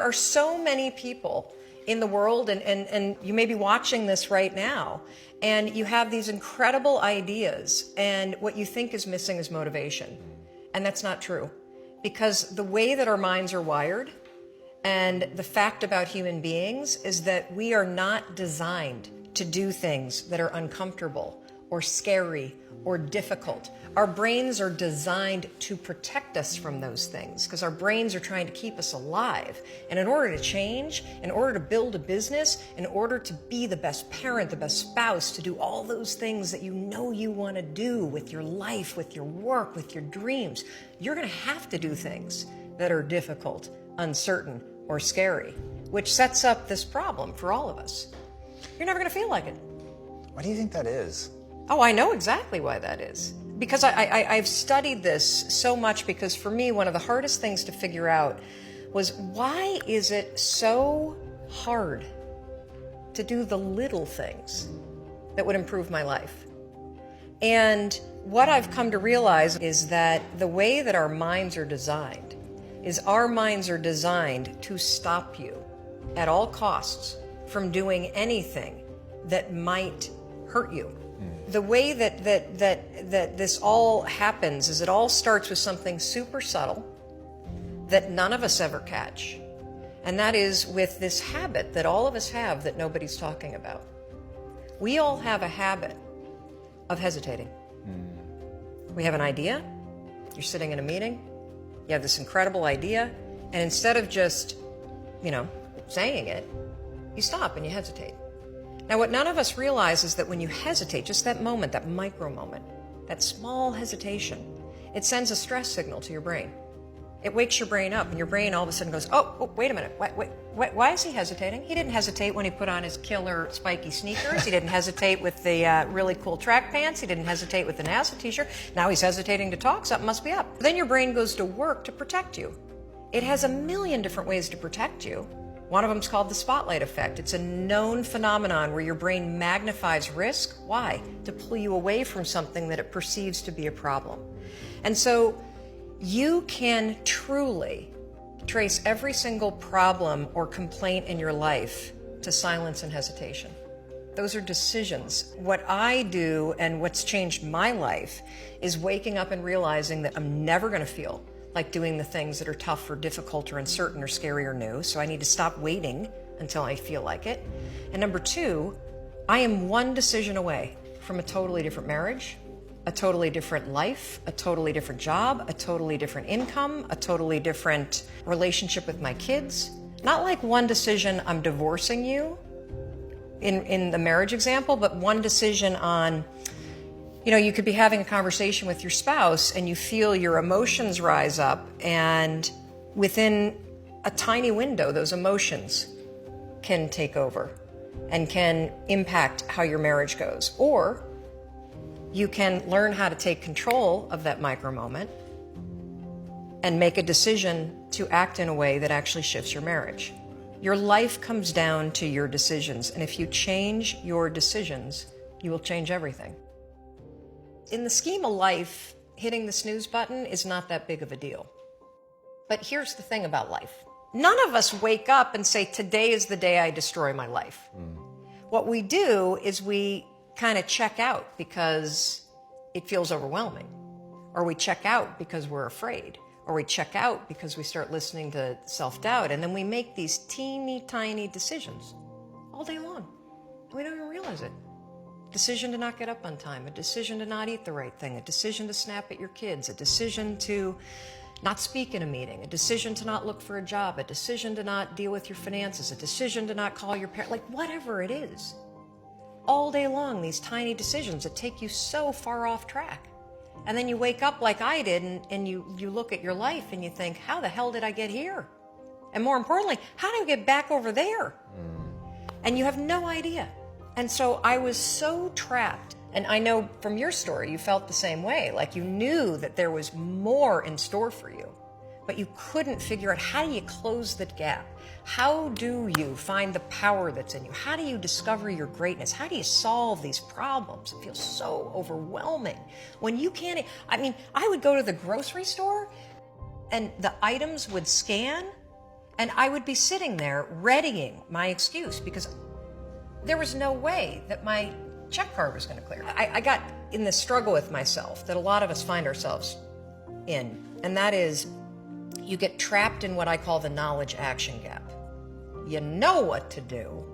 there are so many people in the world, and you may be watching this right now, and you have these incredible ideas, and what you think is missing is motivation. And that's not true. Because the way that our minds are wired, and the fact about human beings, is that we are not designed to do things that are uncomfortable or scary or difficult. Our brains are designed to protect us from those things because our brains are trying to keep us alive. And in order to change, in order to build a business, in order to be the best parent, the best spouse, to do all those things that you know you want to do with your life, with your work, with your dreams, you're going to have to do things that are difficult, uncertain, or scary, which sets up this problem for all of us. You're never going to feel like it. Why do you think that is? Oh, I know exactly why that is. Because I've studied this so much, because for me, one of the hardest things to figure out was, why is it so hard to do the little things that would improve my life? And what I've come to realize is that the way that our minds are designed is our minds are designed to stop you at all costs from doing anything that might hurt you. The way that this all happens is it all starts with something super subtle that none of us ever catch. And that is with this habit that all of us have that nobody's talking about. We all have a habit of hesitating. We have an idea. You're sitting in a meeting. You have this incredible idea. And instead of just, saying it, you stop and you hesitate. Now, what none of us realize is that when you hesitate, just that moment, that micro moment, that small hesitation, it sends a stress signal to your brain. It wakes your brain up, and your brain all of a sudden goes, oh wait a minute, why is he hesitating? He didn't hesitate when he put on his killer spiky sneakers. He didn't hesitate with the really cool track pants. He didn't hesitate with the NASA t-shirt. Now he's hesitating to talk. Something must be up. Then your brain goes to work to protect you. It has a million different ways to protect you. One of them is called the spotlight effect. It's a known phenomenon where your brain magnifies risk. Why? To pull you away from something that it perceives to be a problem. And so you can truly trace every single problem or complaint in your life to silence and hesitation. Those are decisions. What I do, and what's changed my life, is waking up and realizing that I'm never going to feel like doing the things that are tough or difficult or uncertain or scary or new. So I need to stop waiting until I feel like it. And number two, I am one decision away from a totally different marriage, a totally different life, a totally different job, a totally different income, a totally different relationship with my kids. Not like one decision, I'm divorcing you in the marriage example, but one decision on, you could be having a conversation with your spouse and you feel your emotions rise up, and within a tiny window, those emotions can take over and can impact how your marriage goes. Or you can learn how to take control of that micro moment and make a decision to act in a way that actually shifts your marriage. Your life comes down to your decisions, and if you change your decisions, you will change everything. In the scheme of life, hitting the snooze button is not that big of a deal. But here's the thing about life. None of us wake up and say, today is the day I destroy my life. What we do is we kind of check out because it feels overwhelming. Or we check out because we're afraid. Or we check out because we start listening to self-doubt. And then we make these teeny tiny decisions all day long. And we don't even realize it. Decision to not get up on time, a decision to not eat the right thing, a decision to snap at your kids, a decision to not speak in a meeting, a decision to not look for a job, a decision to not deal with your finances, a decision to not call your parents, like whatever it is. All day long, these tiny decisions that take you so far off track. And then you wake up like I did and you look at your life and you think, how the hell did I get here? And more importantly, how do I get back over there? And you have no idea. And so I was so trapped. And I know from your story, you felt the same way. Like you knew that there was more in store for you, but you couldn't figure out, how do you close the gap? How do you find the power that's in you? How do you discover your greatness? How do you solve these problems? It feels so overwhelming when you can't. I would go to the grocery store and the items would scan And I would be sitting there readying my excuse because there was no way that my check card was going to clear. I got in this struggle with myself that a lot of us find ourselves in, and that is you get trapped in what I call the knowledge action gap. You know what to do,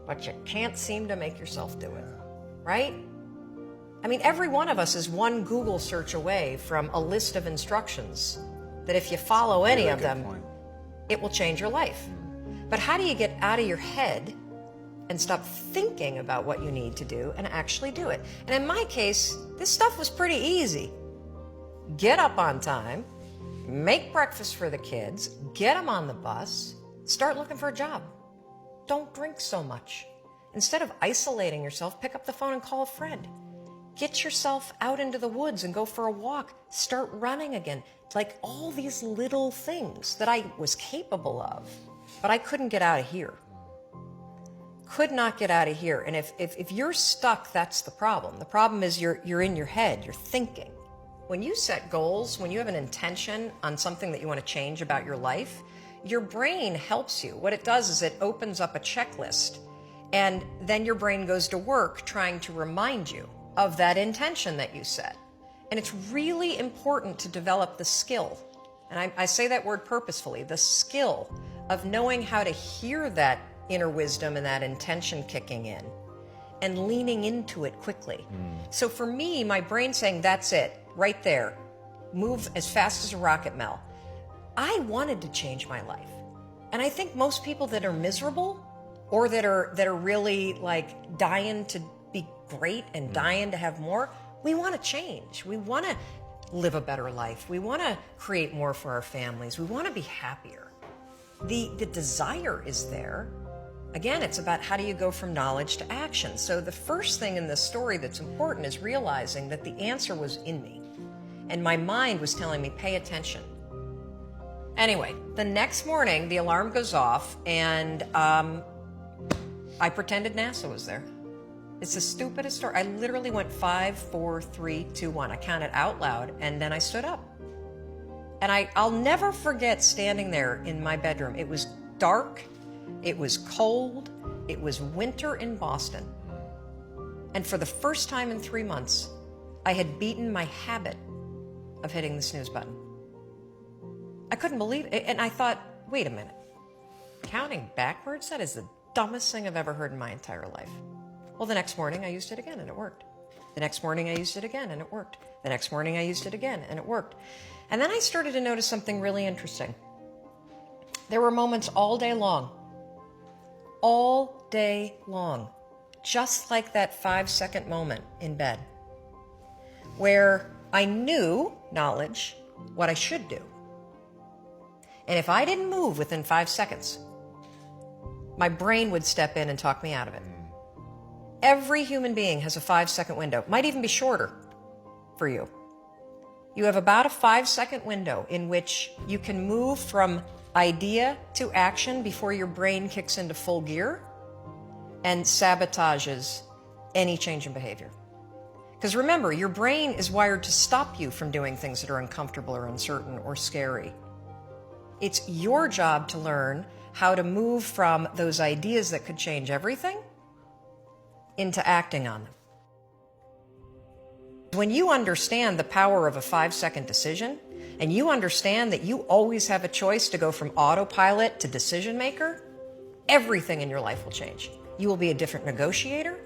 but you can't seem to make yourself do it, right? I mean, every one of us is one Google search away from a list of instructions that if you follow any of them, it will change your life. But how do you get out of your head and stop thinking about what you need to do and actually do it? And in my case, this stuff was pretty easy. Get up on time, make breakfast for the kids, get them on the bus, start looking for a job. Don't drink so much. Instead of isolating yourself, pick up the phone and call a friend. Get yourself out into the woods and go for a walk. Start running again. Like all these little things that I was capable of, but I couldn't get out of here. Could not get out of here. And if you're stuck, that's the problem. The problem is you're in your head, you're thinking. When you set goals, when you have an intention on something that you want to change about your life, your brain helps you. What it does is it opens up a checklist, and then your brain goes to work trying to remind you of that intention that you set. And it's really important to develop the skill, and I say that word purposefully, the skill of knowing how to hear that inner wisdom and that intention kicking in and leaning into it quickly. So for me, my brain saying, that's it, right there, move as fast as a rocket, Mel. I wanted to change my life. And I think most people that are miserable or that are really like dying to be great and dying to have more, we want to change. We want to live a better life. We want to create more for our families. We want to be happier. The desire is there. Again, it's about how do you go from knowledge to action. So the first thing in this story that's important is realizing that the answer was in me. And my mind was telling me, pay attention. Anyway, the next morning, the alarm goes off, and I pretended NASA was there. It's the stupidest story. I literally went 5, 4, 3, 2, 1. I counted out loud, and then I stood up. And I'll never forget standing there in my bedroom. It was dark. It was cold. It was winter in Boston. And for the first time in 3 months, I had beaten my habit of hitting the snooze button. I couldn't believe it. And I thought, wait a minute. Counting backwards? That is the dumbest thing I've ever heard in my entire life. Well, the next morning I used it again and it worked. The next morning I used it again and it worked. The next morning I used it again and it worked. And then I started to notice something really interesting. There were moments all day long, just like that 5-second moment in bed, where I knew, knowledge, what I should do. And if I didn't move within 5 seconds, my brain would step in and talk me out of it. Every human being has a 5-second window. Might even be shorter for you. You have about a 5-second window in which you can move from idea to action before your brain kicks into full gear and sabotages any change in behavior. Because remember, your brain is wired to stop you from doing things that are uncomfortable or uncertain or scary. It's your job to learn how to move from those ideas that could change everything into acting on them. When you understand the power of a 5-second decision, and you understand that you always have a choice to go from autopilot to decision maker, everything in your life will change. You will be a different negotiator.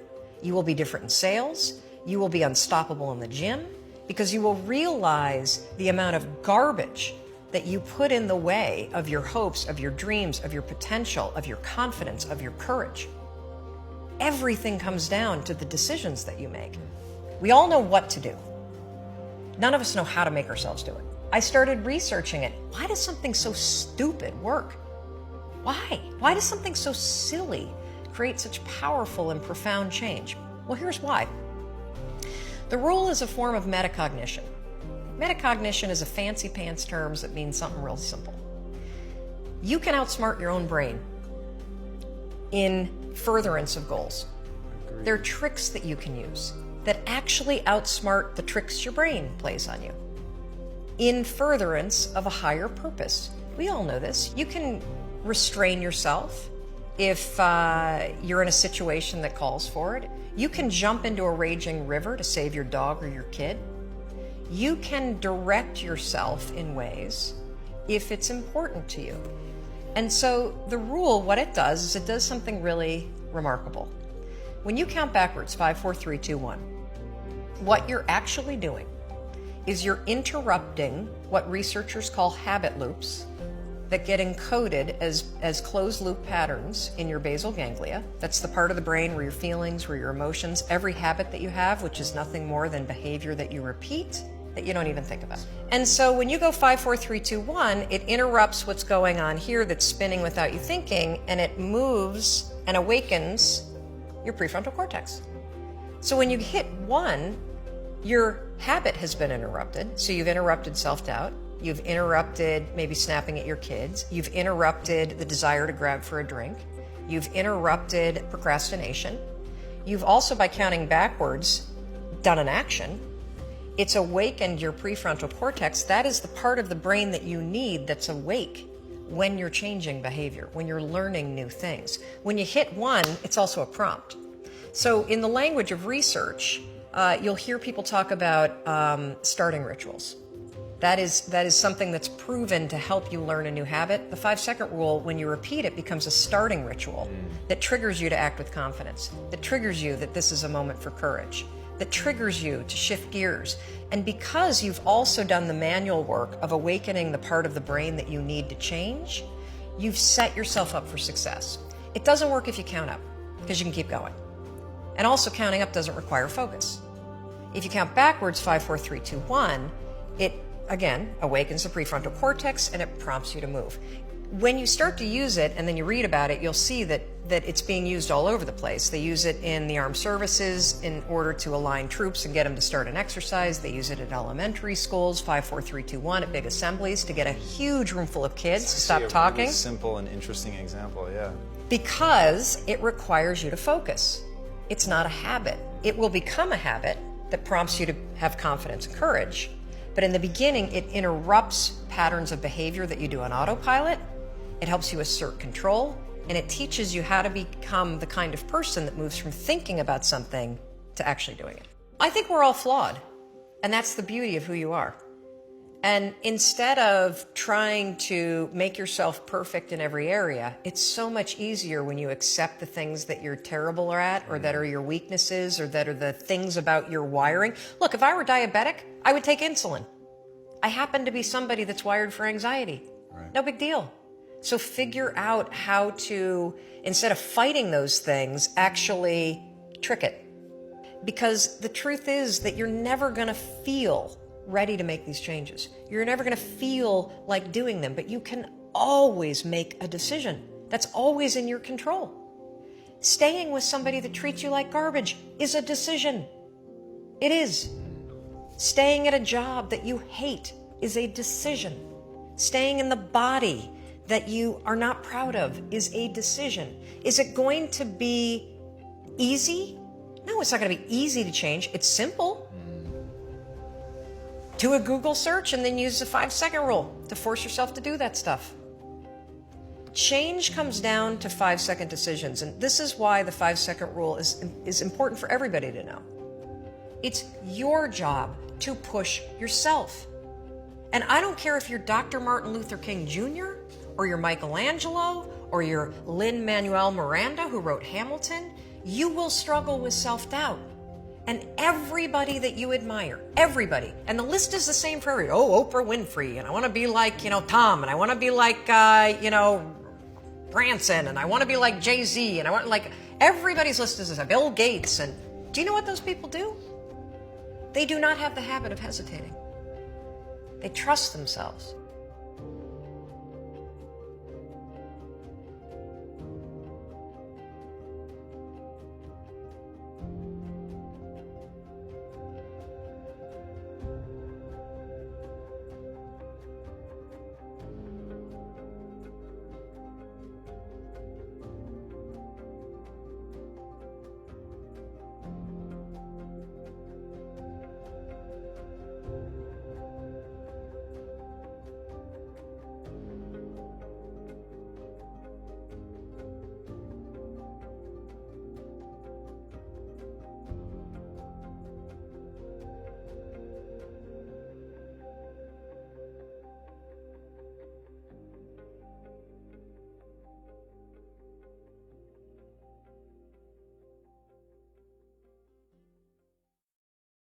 You will be different in sales. You will be unstoppable in the gym because you will realize the amount of garbage that you put in the way of your hopes, of your dreams, of your potential, of your confidence, of your courage. Everything comes down to the decisions that you make. We all know what to do. None of us know how to make ourselves do it. I started researching it. Why does something so stupid work? Why? Why does something so silly create such powerful and profound change? Well, here's why. The rule is a form of metacognition. Metacognition is a fancy pants term that means something real simple. You can outsmart your own brain in furtherance of goals. There are tricks that you can use that actually outsmart the tricks your brain plays on you in furtherance of a higher purpose. We all know this. You can restrain yourself if you're in a situation that calls for it. You can jump into a raging river to save your dog or your kid. You can direct yourself in ways if it's important to you. And so the rule, what it does is it does something really remarkable. When you count backwards, 5, 4, 3, 2, 1, what you're actually doing is you're interrupting what researchers call habit loops that get encoded as closed loop patterns in your basal ganglia. That's the part of the brain where your feelings, where your emotions, every habit that you have, which is nothing more than behavior that you repeat that you don't even think about. And so when you go 5, 4, 3, 2, 1, it interrupts what's going on here that's spinning without you thinking, and it moves and awakens your prefrontal cortex. So when you hit 1, your habit has been interrupted. So you've interrupted self-doubt. You've interrupted maybe snapping at your kids. You've interrupted the desire to grab for a drink. You've interrupted procrastination. You've also, by counting backwards, done an action. It's awakened your prefrontal cortex. That is the part of the brain that you need that's awake when you're changing behavior, when you're learning new things. When you hit 1, it's also a prompt. So in the language of research, you'll hear people talk about starting rituals. That is something that's proven to help you learn a new habit. The 5-second rule, when you repeat it, becomes a starting ritual that triggers you to act with confidence, that triggers you that this is a moment for courage, that triggers you to shift gears. And because you've also done the manual work of awakening the part of the brain that you need to change, you've set yourself up for success. It doesn't work if you count up, because you can keep going. And also counting up doesn't require focus. If you count backwards, 5, 4, 3, 2, 1, it again awakens the prefrontal cortex and it prompts you to move. When you start to use it and then you read about it, you'll see that it's being used all over the place. They use it in the armed services in order to align troops and get them to start an exercise. They use it at elementary schools, 5, 4, 3, 2, 1, at big assemblies to get a huge room full of kids to stop talking. Really simple and interesting example, yeah. Because it requires you to focus. It's not a habit. It will become a habit that prompts you to have confidence and courage. But in the beginning, it interrupts patterns of behavior that you do on autopilot. It helps you assert control, and it teaches you how to become the kind of person that moves from thinking about something to actually doing it. I think we're all flawed, and that's the beauty of who you are. And instead of trying to make yourself perfect in every area, it's so much easier when you accept the things that you're terrible at, or that are your weaknesses, or that are the things about your wiring. Look, if I were diabetic, I would take insulin. I happen to be somebody that's wired for anxiety. Right. No big deal. So figure out how to, instead of fighting those things, actually trick it. Because the truth is that you're never going to feel ready to make these changes. You're never going to feel like doing them, but you can always make a decision. That's always in your control. Staying with somebody that treats you like garbage is a decision. It is. Staying at a job that you hate is a decision. Staying in the body that you are not proud of is a decision. Is it going to be easy? No, it's not going to be easy to change. It's simple. Do a Google search and then use the 5-second rule to force yourself to do that stuff. Change comes down to 5-second decisions, and this is why the 5-second rule is important for everybody to know. It's your job to push yourself. And I don't care if you're Dr. Martin Luther King Jr., or you're Michelangelo, or you're Lin-Manuel Miranda, who wrote Hamilton, you will struggle with self-doubt. And everybody that you admire, everybody, and the list is the same for everybody. Oh, Oprah Winfrey, and I want to be like, Tom, and I want to be like, Branson, and I want to be like Jay-Z, and I want, everybody's list is the same. Bill Gates, and do you know what those people do? They do not have the habit of hesitating. They trust themselves.